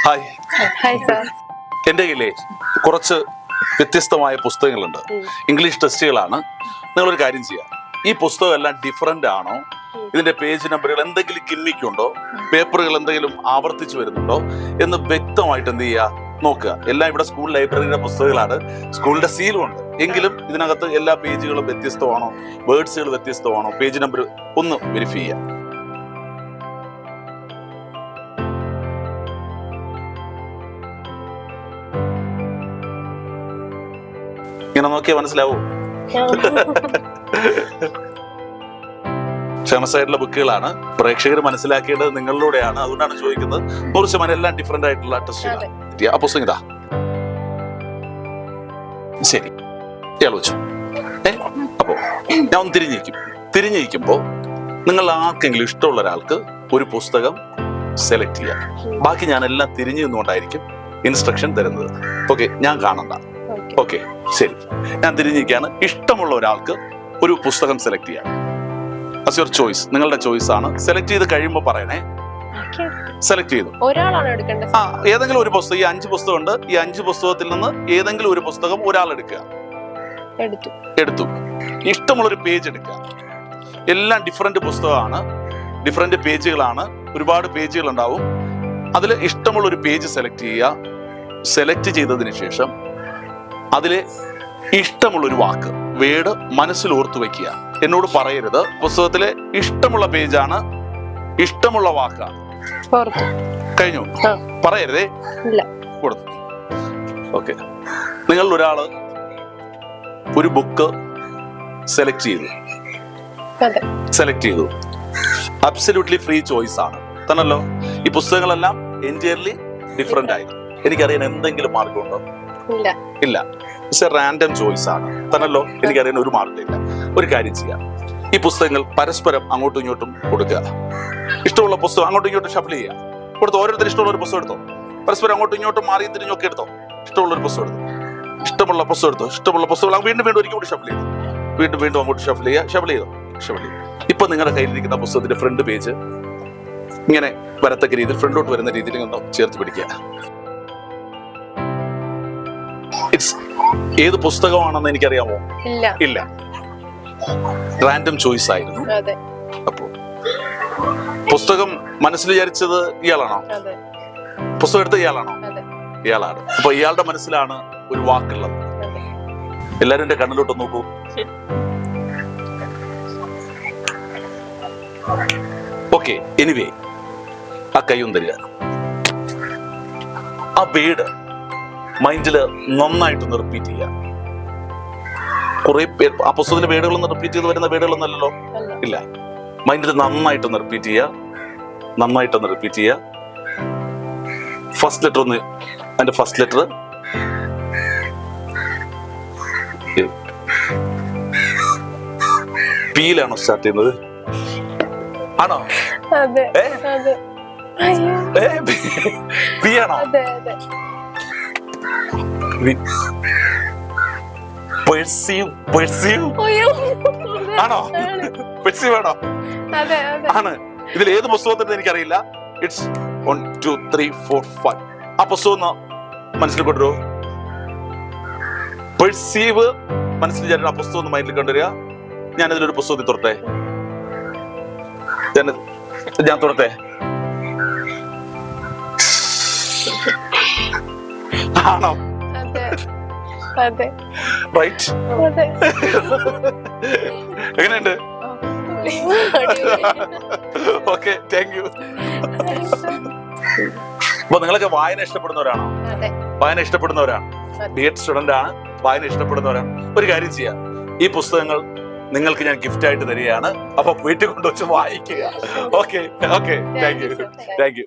Hi. Hi sir. എൻ്റെ കയ്യിലെ കുറച്ച് വ്യത്യസ്തമായ പുസ്തകങ്ങളുണ്ട്. ഇംഗ്ലീഷ് ടെസ്റ്റുകളാണ്. നിങ്ങളൊരു കാര്യം ചെയ്യാം, ഈ പുസ്തകം എല്ലാം ഡിഫറൻ്റ് ആണോ, ഇതിന്റെ പേജ് നമ്പറുകൾ എന്തെങ്കിലും കിമ്മിക്കുണ്ടോ, പേപ്പറുകൾ എന്തെങ്കിലും ആവർത്തിച്ചു വരുന്നുണ്ടോ എന്ന് വ്യക്തമായിട്ട് എന്ത് ചെയ്യുക, നോക്കുക. എല്ലാം ഇവിടെ സ്കൂൾ ലൈബ്രറിയുടെ പുസ്തകങ്ങളാണ്, സ്കൂളിന്റെ സീലും ഉണ്ട്. എങ്കിലും ഇതിനകത്ത് എല്ലാ പേജുകളും വ്യത്യസ്തമാണോ, വേർഡ്സുകൾ വ്യത്യസ്തമാണോ, പേജ് നമ്പർ ഒന്ന് വെരിഫൈ ചെയ്യുക. ഇങ്ങനെ നോക്കിയാൽ മനസ്സിലാവൂ. ഫേമസ് ആയിട്ടുള്ള ബുക്കുകളാണ്. പ്രേക്ഷകർ മനസ്സിലാക്കേണ്ടത് നിങ്ങളിലൂടെയാണ്. അതുകൊണ്ടാണ് ചോദിക്കുന്നത്. 100% എല്ലാം ഡിഫറെന്റ് ആയിട്ടുള്ള ടെസ്റ്റുകളാണ്. ആ പുസ്തകം ഇതാ. ശരി, വെച്ചു. അപ്പോ ഞാൻ ഒന്ന് തിരിഞ്ഞിരിക്കുമ്പോ നിങ്ങൾ ആർക്കെങ്കിലും ഇഷ്ടമുള്ള ഒരാൾക്ക് ഒരു പുസ്തകം സെലക്ട് ചെയ്യാം. ബാക്കി ഞാൻ എല്ലാം തിരിഞ്ഞു നിന്നുകൊണ്ടായിരിക്കും ഇൻസ്ട്രക്ഷൻ തരുന്നത്. ഓക്കെ, ഞാൻ കാണണ്ട. ഓക്കെ, ശരി. ഞാൻ തിരിഞ്ഞിരിക്കുകയാണ്. ഇഷ്ടമുള്ള ഒരാൾക്ക് ഒരു പുസ്തകം സെലക്ട് ചെയ്യാം. അസ് യുവർ ചോയ്സ്, നിങ്ങളുടെ ചോയ്സ് ആണ്. സെലക്ട് ചെയ്ത് കഴിയുമ്പോൾ പറയണേ. സെലക്ട് ചെയ്തു. ഏതെങ്കിലും ഒരു പുസ്തകം, ഈ 5 പുസ്തകമുണ്ട്. ഈ 5 പുസ്തകത്തിൽ നിന്ന് ഏതെങ്കിലും ഒരു പുസ്തകം ഒരാൾ എടുക്കുക. എടുത്തു. ഇഷ്ടമുള്ളൊരു പേജ് എടുക്കുക. എല്ലാം ഡിഫറെന്റ് പുസ്തകമാണ്, ഡിഫറെന്റ് പേജുകളാണ്. ഒരുപാട് പേജുകൾ ഉണ്ടാവും. അതിൽ ഇഷ്ടമുള്ളൊരു പേജ് സെലക്ട് ചെയ്യുക. സെലക്ട് ചെയ്തതിന് ശേഷം അതിലെ ഇഷ്ടമുള്ളൊരു വാക്ക്, വേർഡ് മനസ്സിൽ ഓർത്തു വെക്കുക. എന്നോട് പറയരുത് പുസ്തകത്തിലെ ഇഷ്ടമുള്ള പേജാണ്, ഇഷ്ടമുള്ള വാക്കാണ്. കഴിഞ്ഞു, പറയരുതേ. കൊടുത്തു. ഓക്കെ, നിങ്ങൾ ഒരാള് ഒരു ബുക്ക് സെലക്ട് ചെയ്തു. അബ്സല്യൂട്ട്ലി ഫ്രീ ചോയ്സ് ആണ് തന്നല്ലോ. ഈ പുസ്തകങ്ങളെല്ലാം എൻറ്റയർലി ഡിഫറെന്റ് ആയിരുന്നു. എനിക്കറിയാൻ എന്തെങ്കിലും മാർഗമുണ്ടോ? ഇല്ല. റാൻഡം ചോയ്സ് ആണ് തന്നല്ലോ. എനിക്കറിയാൻ ഒരു മാർഗമില്ല. ഒരു കാര്യം ചെയ്യാം, ഈ പുസ്തകങ്ങൾ പരസ്പരം അങ്ങോട്ടും ഇങ്ങോട്ടും കൊടുക്കുക. ഇഷ്ടമുള്ള പുസ്തകം അങ്ങോട്ടും ഇങ്ങോട്ടും ഷഫിൾ ചെയ്യുക. കൊടുത്തോ, ഓരോരുത്തർ ഇഷ്ടമുള്ള ഒരു പുസ്തകം എടുത്തോ. പരസ്പരം അങ്ങോട്ടും ഇങ്ങോട്ടും മാറിയും തിരിഞ്ഞൊക്കെ എടുത്തോ. ഇഷ്ടമുള്ളൊരു പുസ്തകം എടുത്തു. ഇഷ്ടമുള്ള പുസ്തകം വീണ്ടും ഒരിക്കൽ കൂടി ഷഫിൾ ചെയ്തു. വീണ്ടും അങ്ങോട്ട് ഷഫിൾ ചെയ്തു. ഇപ്പൊ നിങ്ങളുടെ കയ്യിലിരിക്കുന്ന പുസ്തകത്തിന്റെ ഫ്രണ്ട് പേജ് ഇങ്ങനെ വരത്തക്ക രീതിയിൽ, ഫ്രണ്ടിലോട്ട് വരുന്ന രീതിയിൽ ഒന്ന് ചേർത്ത് പിടിക്കുക. ഏത് പുസ്തകമാണെന്ന് എനിക്കറിയാമോ? ഇല്ല. റാൻഡം ചോയ്സ് ആയിരുന്നു. അപ്പോ പുസ്തകം മനസ്സിൽ വിചാരിച്ചത് ഇയാളാണോ? പുസ്തകം എടുത്ത ഇയാളാണോ? ഇയാളാണ്. അപ്പൊ ഇയാളുടെ മനസ്സിലാണ് ഒരു വാക്കുള്ളത്. എല്ലാരും എന്റെ കണ്ണിലോട്ട് നോക്കൂ. ഓക്കെ, എനിവേ, ആ കൈയും തരിക. ആ വേർഡ് മൈൻഡില് നന്നായിട്ടൊന്ന് റിപ്പീറ്റ് ചെയ്യുക. കുറെ പേർ ആ പുസ്തകത്തിലെ വേർഡുകളൊന്നും റിപ്പീറ്റ് ചെയ്ത് വരുന്ന വേർഡുകളൊന്നല്ലോ. ഇല്ല, മൈൻഡിൽ നന്നായിട്ടൊന്ന് റിപ്പീറ്റ് ചെയ്യുക. ഫസ്റ്റ് ലെറ്റർ ഒന്ന്, അതിന്റെ ഫസ്റ്റ് ലെറ്റർ പിയിലാണോ സ്റ്റാർട്ട് ചെയ്യുന്നത്? ആണോ? പി ആണോ? പെർസീവ് ആണോ? പെർസീവ് ആണോ? ആണ്. ഇതിൽ ഏത് പുസ്തകത്തിന്റെ എനിക്കറിയില്ല. ഇറ്റ്സ് 1 2 3 4 5. ആ പുസ്തകം മനസ്സിൽ കൊണ്ടുവരൂ. പെർസീവ് മനസ്സിൽ വിചാരിച്ച ആ പുസ്തകം ഒന്ന് മൈൻഡിൽ കൊണ്ടുവരിക. ഞാനതിലൊരു പുസ്തകത്തിൽ തുറട്ടെ. ഞാൻ തുറട്ടെ. ആണോ? റൈറ്റ്. എങ്ങനെയുണ്ട്? Okay, thank you. അപ്പൊ നിങ്ങളൊക്കെ വായന ഇഷ്ടപ്പെടുന്നവരാണോ? വായന ഇഷ്ടപ്പെടുന്നവരാണ്. ബി.എഡ് സ്റ്റുഡന്റ് ആണ്, വായന ഇഷ്ടപ്പെടുന്നവരാണ്. ഒരു കാര്യം ചെയ്യാം, ഈ പുസ്തകങ്ങൾ നിങ്ങൾക്ക് ഞാൻ ഗിഫ്റ്റ് ആയിട്ട് തരികയാണ്. അപ്പൊ വീട്ടിൽ കൊണ്ടുവച്ച് വായിക്കുക. Okay, thank you.